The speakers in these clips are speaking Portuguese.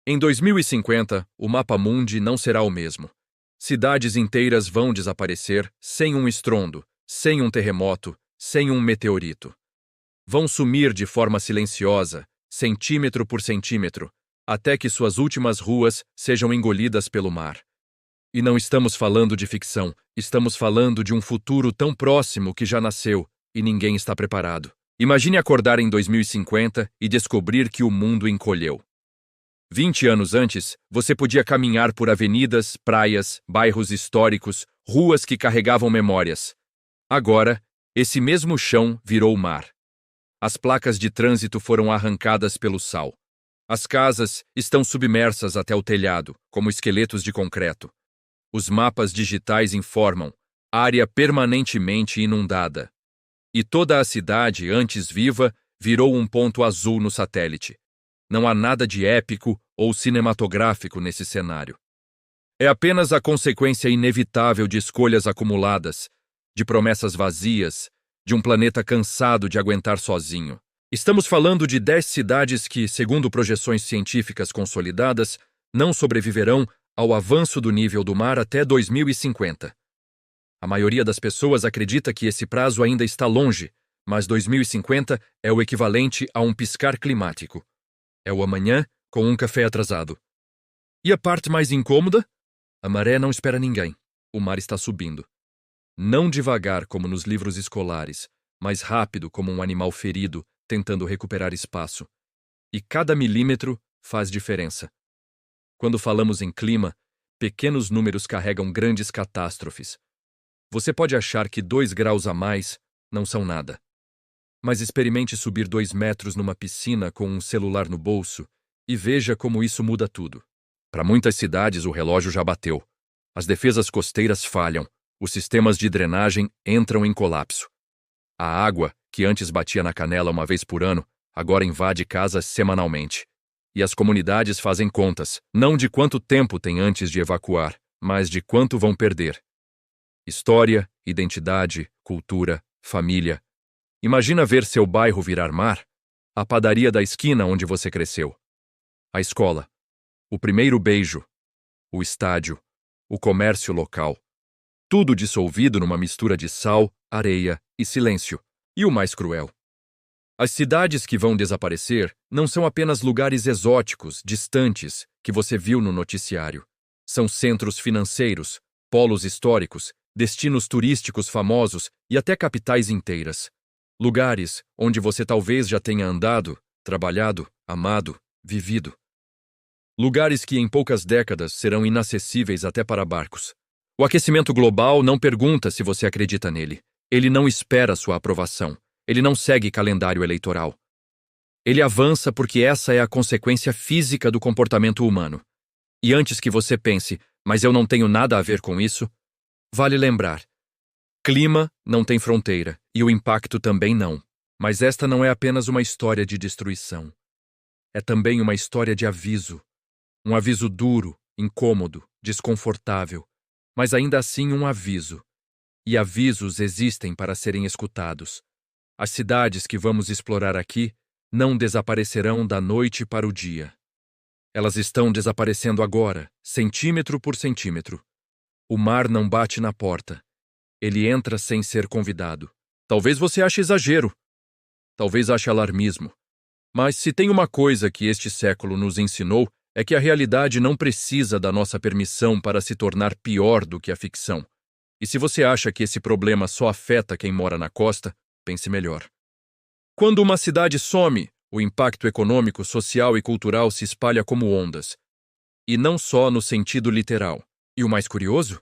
Em 2050, o mapa mundi não será o mesmo. Cidades inteiras vão desaparecer sem um estrondo, sem um terremoto, sem um meteorito. Vão sumir de forma silenciosa, centímetro por centímetro, até que suas últimas ruas sejam engolidas pelo mar. E não estamos falando de ficção, estamos falando de um futuro tão próximo que já nasceu e ninguém está preparado. Imagine acordar em 2050 e descobrir que o mundo encolheu. 20 anos antes, você podia caminhar por avenidas, praias, bairros históricos, ruas que carregavam memórias. Agora, esse mesmo chão virou mar. As placas de trânsito foram arrancadas pelo sal. As casas estão submersas até o telhado, como esqueletos de concreto. Os mapas digitais informam área permanentemente inundada. E toda a cidade, antes viva, virou um ponto azul no satélite. Não há nada de épico ou cinematográfico nesse cenário. É apenas a consequência inevitável de escolhas acumuladas, de promessas vazias, de um planeta cansado de aguentar sozinho. Estamos falando de 10 cidades que, segundo projeções científicas consolidadas, não sobreviverão ao avanço do nível do mar até 2050. A maioria das pessoas acredita que esse prazo ainda está longe, mas 2050 é o equivalente a um piscar climático. É o amanhã com um café atrasado. E a parte mais incômoda? A maré não espera ninguém. O mar está subindo. Não devagar como nos livros escolares, mas rápido como um animal ferido tentando recuperar espaço. E cada milímetro faz diferença. Quando falamos em clima, pequenos números carregam grandes catástrofes. Você pode achar que 2 graus a mais não são nada. Mas experimente subir 2 metros numa piscina com um celular no bolso e veja como isso muda tudo. Para muitas cidades, o relógio já bateu. As defesas costeiras falham. Os sistemas de drenagem entram em colapso. A água, que antes batia na canela uma vez por ano, agora invade casas semanalmente. E as comunidades fazem contas, não de quanto tempo tem antes de evacuar, mas de quanto vão perder. História, identidade, cultura, família. Imagina ver seu bairro virar mar, a padaria da esquina onde você cresceu, a escola, o primeiro beijo, o estádio, o comércio local. Tudo dissolvido numa mistura de sal, areia e silêncio. E o mais cruel: as cidades que vão desaparecer não são apenas lugares exóticos, distantes, que você viu no noticiário. São centros financeiros, polos históricos, destinos turísticos famosos e até capitais inteiras. Lugares onde você talvez já tenha andado, trabalhado, amado, vivido. Lugares que em poucas décadas serão inacessíveis até para barcos. O aquecimento global não pergunta se você acredita nele. Ele não espera sua aprovação. Ele não segue calendário eleitoral. Ele avança porque essa é a consequência física do comportamento humano. E antes que você pense, mas eu não tenho nada a ver com isso, vale lembrar: clima não tem fronteira, e o impacto também não. Mas esta não é apenas uma história de destruição. É também uma história de aviso. Um aviso duro, incômodo, desconfortável, mas ainda assim um aviso. E avisos existem para serem escutados. As cidades que vamos explorar aqui não desaparecerão da noite para o dia. Elas estão desaparecendo agora, centímetro por centímetro. O mar não bate na porta. Ele entra sem ser convidado. Talvez você ache exagero. Talvez ache alarmismo. Mas se tem uma coisa que este século nos ensinou, é que a realidade não precisa da nossa permissão para se tornar pior do que a ficção. E se você acha que esse problema só afeta quem mora na costa, pense melhor. Quando uma cidade some, o impacto econômico, social e cultural se espalha como ondas. E não só no sentido literal. E o mais curioso?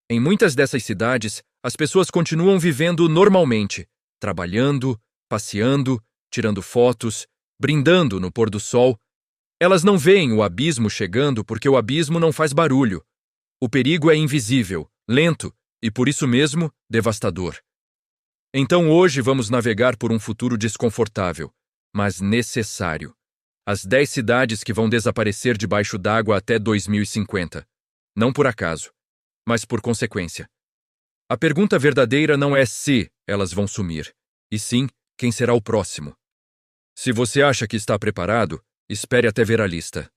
Em muitas dessas cidades, as pessoas continuam vivendo normalmente, trabalhando, passeando, tirando fotos, brindando no pôr do sol. Elas não veem o abismo chegando porque o abismo não faz barulho. O perigo é invisível, lento e, por isso mesmo, devastador. Então hoje vamos navegar por um futuro desconfortável, mas necessário. As 10 cidades que vão desaparecer debaixo d'água até 2050. Não por acaso, mas por consequência. A pergunta verdadeira não é se elas vão sumir, e sim quem será o próximo. Se você acha que está preparado, espere até ver a lista.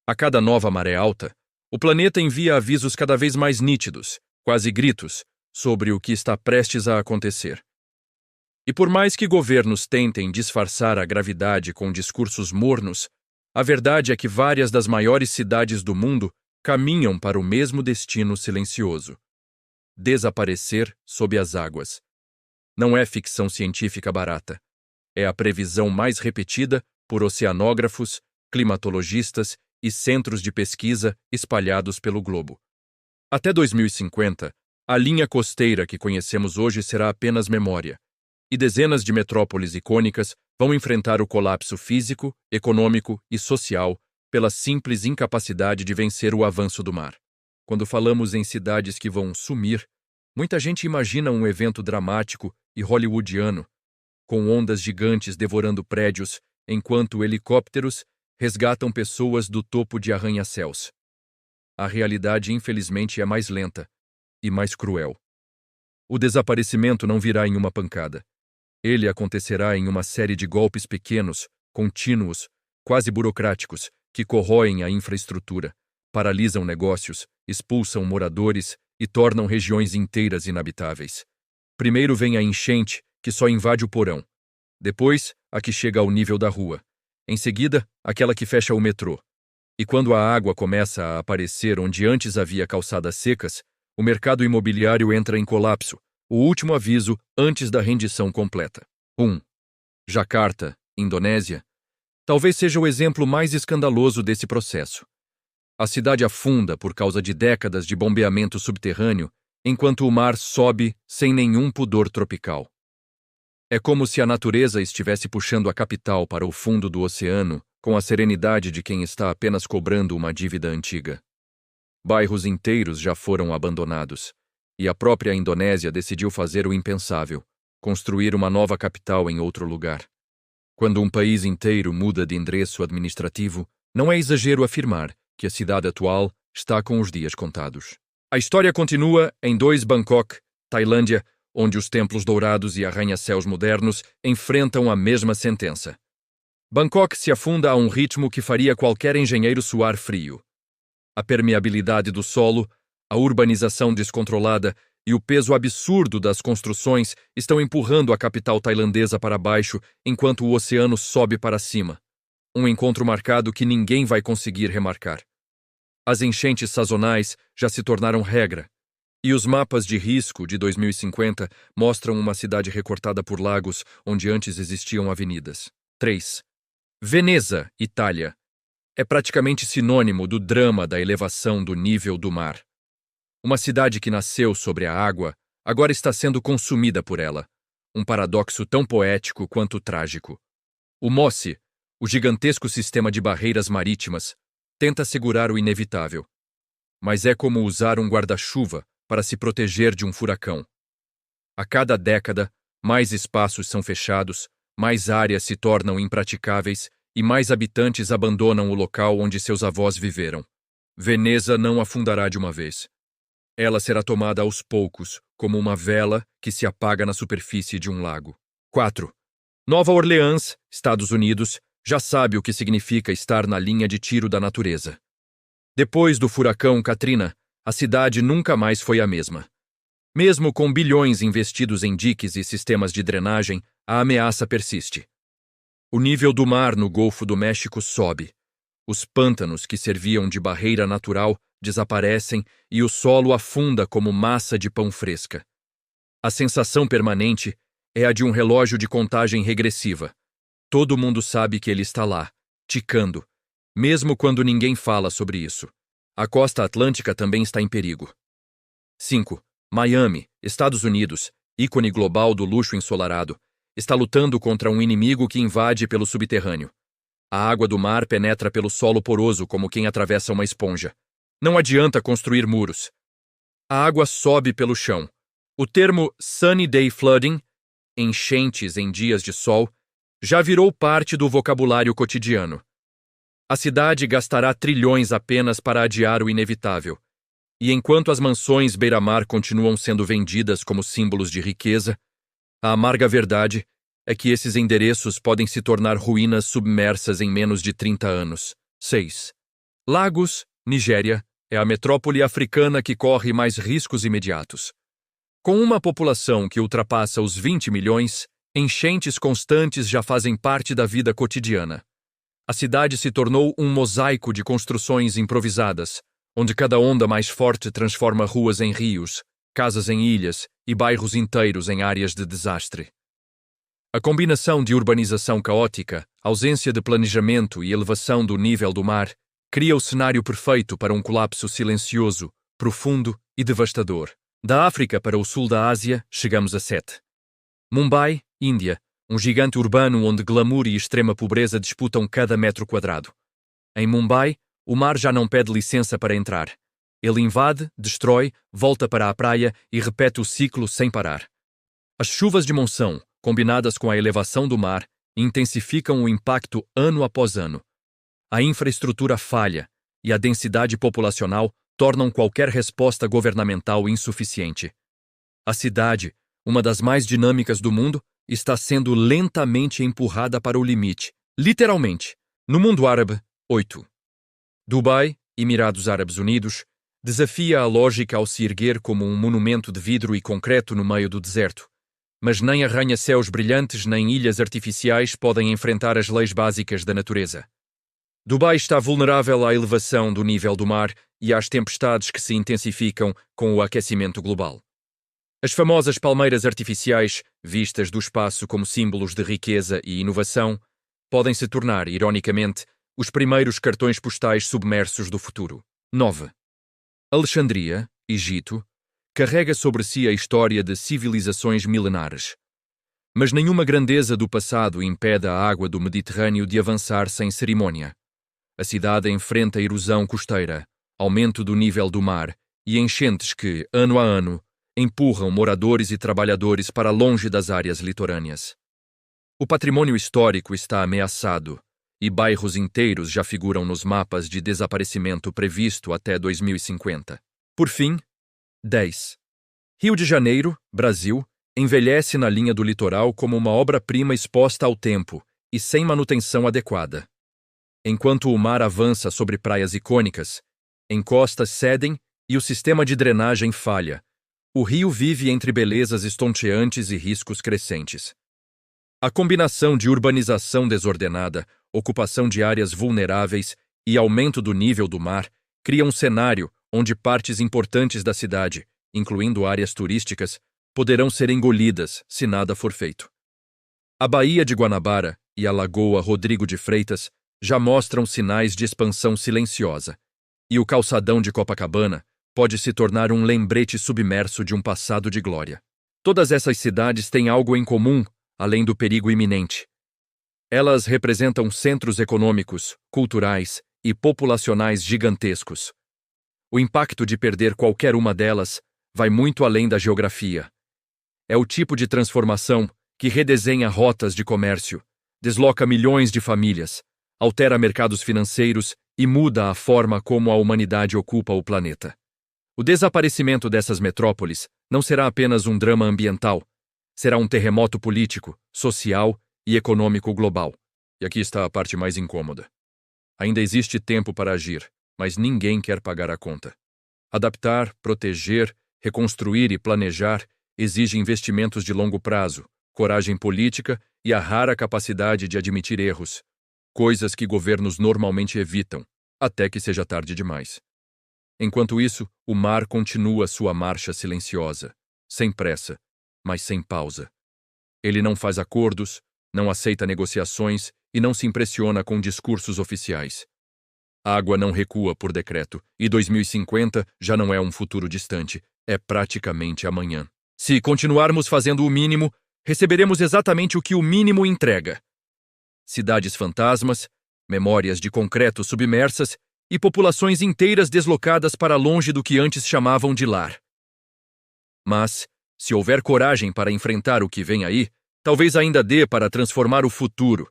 A cada nova maré alta, o planeta envia avisos cada vez mais nítidos, quase gritos, sobre o que está prestes a acontecer. E por mais que governos tentem disfarçar a gravidade com discursos mornos, a verdade é que várias das maiores cidades do mundo caminham para o mesmo destino silencioso: desaparecer sob as águas. Não é ficção científica barata. É a previsão mais repetida por oceanógrafos, climatologistas e centros de pesquisa espalhados pelo globo. Até 2050, a linha costeira que conhecemos hoje será apenas memória, e dezenas de metrópoles icônicas vão enfrentar o colapso físico, econômico e social pela simples incapacidade de vencer o avanço do mar. Quando falamos em cidades que vão sumir, muita gente imagina um evento dramático e hollywoodiano, com ondas gigantes devorando prédios, enquanto helicópteros resgatam pessoas do topo de arranha-céus. A realidade, infelizmente, é mais lenta e mais cruel. O desaparecimento não virá em uma pancada. Ele acontecerá em uma série de golpes pequenos, contínuos, quase burocráticos, que corroem a infraestrutura, paralisam negócios, expulsam moradores e tornam regiões inteiras inabitáveis. Primeiro vem a enchente, que só invade o porão. Depois, a que chega ao nível da rua. Em seguida, aquela que fecha o metrô. E quando a água começa a aparecer onde antes havia calçadas secas, o mercado imobiliário entra em colapso, o último aviso antes da rendição completa. 1. Jakarta, Indonésia, talvez seja o exemplo mais escandaloso desse processo. A cidade afunda por causa de décadas de bombeamento subterrâneo, enquanto o mar sobe sem nenhum pudor tropical. É como se a natureza estivesse puxando a capital para o fundo do oceano com a serenidade de quem está apenas cobrando uma dívida antiga. Bairros inteiros já foram abandonados, e a própria Indonésia decidiu fazer o impensável, construir uma nova capital em outro lugar. Quando um país inteiro muda de endereço administrativo, não é exagero afirmar que a cidade atual está com os dias contados. A história continua em 2 Bangkok, Tailândia, onde os templos dourados e arranha-céus modernos enfrentam a mesma sentença. Bangkok se afunda a um ritmo que faria qualquer engenheiro suar frio. A permeabilidade do solo, a urbanização descontrolada e o peso absurdo das construções estão empurrando a capital tailandesa para baixo enquanto o oceano sobe para cima. Um encontro marcado que ninguém vai conseguir remarcar. As enchentes sazonais já se tornaram regra, e os mapas de risco de 2050 mostram uma cidade recortada por lagos onde antes existiam avenidas. 3. Veneza, Itália. É praticamente sinônimo do drama da elevação do nível do mar. Uma cidade que nasceu sobre a água, agora está sendo consumida por ela. Um paradoxo tão poético quanto trágico. O MOSSE, o gigantesco sistema de barreiras marítimas, tenta segurar o inevitável. Mas é como usar um guarda-chuva para se proteger de um furacão. A cada década, mais espaços são fechados, mais áreas se tornam impraticáveis e mais habitantes abandonam o local onde seus avós viveram. Veneza não afundará de uma vez. Ela será tomada aos poucos, como uma vela que se apaga na superfície de um lago. 4. Nova Orleans, Estados Unidos, já sabe o que significa estar na linha de tiro da natureza. Depois do furacão Katrina, a cidade nunca mais foi a mesma. Mesmo com bilhões investidos em diques e sistemas de drenagem, a ameaça persiste. O nível do mar no Golfo do México sobe. Os pântanos que serviam de barreira natural desaparecem e o solo afunda como massa de pão fresca. A sensação permanente é a de um relógio de contagem regressiva. Todo mundo sabe que ele está lá, ticando, mesmo quando ninguém fala sobre isso. A costa atlântica também está em perigo. 5. Miami, Estados Unidos, ícone global do luxo ensolarado, está lutando contra um inimigo que invade pelo subterrâneo. A água do mar penetra pelo solo poroso como quem atravessa uma esponja. Não adianta construir muros. A água sobe pelo chão. O termo sunny day flooding, enchentes em dias de sol, já virou parte do vocabulário cotidiano. A cidade gastará trilhões apenas para adiar o inevitável. E enquanto as mansões beira-mar continuam sendo vendidas como símbolos de riqueza, a amarga verdade é que esses endereços podem se tornar ruínas submersas em menos de 30 anos. 6. Lagos, Nigéria, é a metrópole africana que corre mais riscos imediatos. Com uma população que ultrapassa os 20 milhões, enchentes constantes já fazem parte da vida cotidiana. A cidade se tornou um mosaico de construções improvisadas, onde cada onda mais forte transforma ruas em rios, casas em ilhas e bairros inteiros em áreas de desastre. A combinação de urbanização caótica, ausência de planejamento e elevação do nível do mar cria o cenário perfeito para um colapso silencioso, profundo e devastador. Da África para o sul da Ásia, chegamos a 7. Mumbai, Índia, um gigante urbano onde glamour e extrema pobreza disputam cada metro quadrado. Em Mumbai, o mar já não pede licença para entrar. Ele invade, destrói, volta para a praia e repete o ciclo sem parar. As chuvas de monção, combinadas com a elevação do mar, intensificam o impacto ano após ano. A infraestrutura falha e a densidade populacional tornam qualquer resposta governamental insuficiente. A cidade, uma das mais dinâmicas do mundo, está sendo lentamente empurrada para o limite, literalmente. No mundo árabe, 8. Dubai, Emirados Árabes Unidos, desafia a lógica ao se erguer como um monumento de vidro e concreto no meio do deserto. Mas nem arranha-céus brilhantes nem ilhas artificiais podem enfrentar as leis básicas da natureza. Dubai está vulnerável à elevação do nível do mar e às tempestades que se intensificam com o aquecimento global. As famosas palmeiras artificiais, vistas do espaço como símbolos de riqueza e inovação, podem se tornar, ironicamente, os primeiros cartões postais submersos do futuro. 9. Alexandria, Egito, carrega sobre si a história de civilizações milenares. Mas nenhuma grandeza do passado impede a água do Mediterrâneo de avançar sem cerimônia. A cidade enfrenta erosão costeira, aumento do nível do mar e enchentes que, ano a ano, empurram moradores e trabalhadores para longe das áreas litorâneas. O patrimônio histórico está ameaçado e bairros inteiros já figuram nos mapas de desaparecimento previsto até 2050. Por fim, 10. Rio de Janeiro, Brasil, envelhece na linha do litoral como uma obra-prima exposta ao tempo e sem manutenção adequada. Enquanto o mar avança sobre praias icônicas, encostas cedem e o sistema de drenagem falha. O rio vive entre belezas estonteantes e riscos crescentes. A combinação de urbanização desordenada, ocupação de áreas vulneráveis e aumento do nível do mar cria um cenário onde partes importantes da cidade, incluindo áreas turísticas, poderão ser engolidas se nada for feito. A Baía de Guanabara e a Lagoa Rodrigo de Freitas já mostram sinais de expansão silenciosa, e o calçadão de Copacabana pode se tornar um lembrete submerso de um passado de glória. Todas essas cidades têm algo em comum, além do perigo iminente. Elas representam centros econômicos, culturais e populacionais gigantescos. O impacto de perder qualquer uma delas vai muito além da geografia. É o tipo de transformação que redesenha rotas de comércio, desloca milhões de famílias, altera mercados financeiros e muda a forma como a humanidade ocupa o planeta. O desaparecimento dessas metrópoles não será apenas um drama ambiental, será um terremoto político, social e econômico global. E aqui está a parte mais incômoda. Ainda existe tempo para agir, mas ninguém quer pagar a conta. Adaptar, proteger, reconstruir e planejar exige investimentos de longo prazo, coragem política e a rara capacidade de admitir erros, coisas que governos normalmente evitam, até que seja tarde demais. Enquanto isso, o mar continua sua marcha silenciosa, sem pressa, mas sem pausa. Ele não faz acordos, não aceita negociações e não se impressiona com discursos oficiais. A água não recua por decreto, e 2050 já não é um futuro distante, é praticamente amanhã. Se continuarmos fazendo o mínimo, receberemos exatamente o que o mínimo entrega. Cidades fantasmas, memórias de concreto submersas e populações inteiras deslocadas para longe do que antes chamavam de lar. Mas, se houver coragem para enfrentar o que vem aí, talvez ainda dê para transformar o futuro.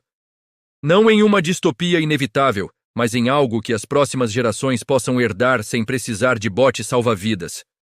Não em uma distopia inevitável, mas em algo que as próximas gerações possam herdar sem precisar de botes salva-vidas.